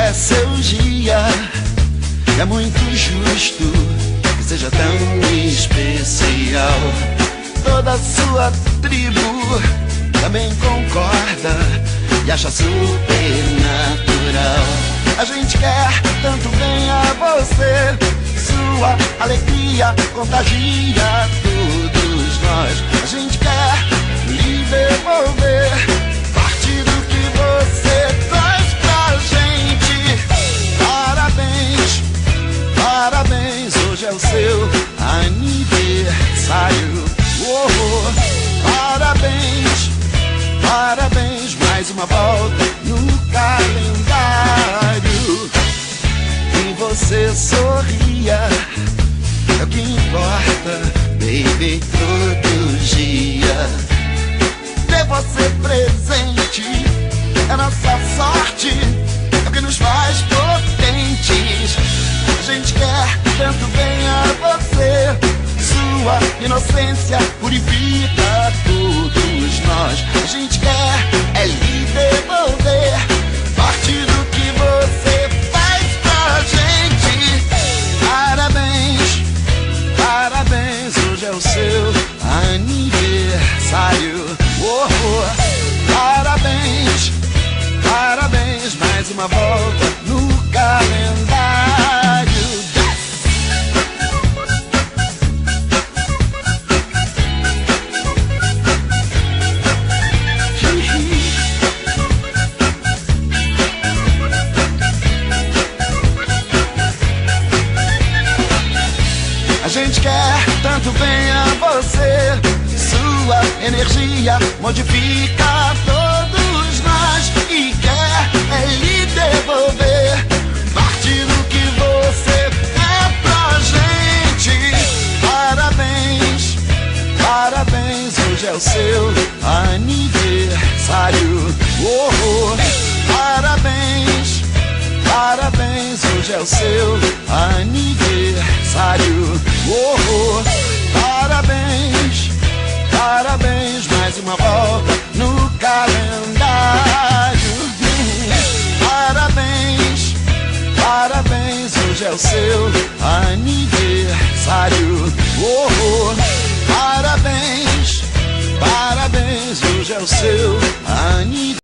é seu dia. É muito justo que seja tão especial. Toda a sua tribo também concorda e acha super natural. A gente quer tanto bem a você, sua alegria contagia todos nós. A gente quer lhe devolver parte do que você traz pra gente. Parabéns, parabéns, hoje é o seu aniversário. Parabéns, parabéns, mais uma volta no calendário. E você sorria, é o que importa, baby, todo dia. Ter você presente é nossa sorte, é o que nos faz potentes. A gente quer tanto bem a você, sua inocência purifica todos nós. A gente quer lhe devolver parte do que você faz pra gente. Parabéns, parabéns, hoje é o seu aniversário. Parabéns, parabéns, mais uma volta no calendário. A gente quer tanto bem a você, sua energia modifica todos nós. E quer lhe devolver parte do que você é pra gente. Parabéns, parabéns, hoje é o seu aniversário. Parabéns, parabéns, hoje é o seu aniversário. Parabéns, parabéns, mais uma volta no calendário. Parabéns, parabéns, hoje é o seu aniversário. Parabéns, parabéns, hoje é o seu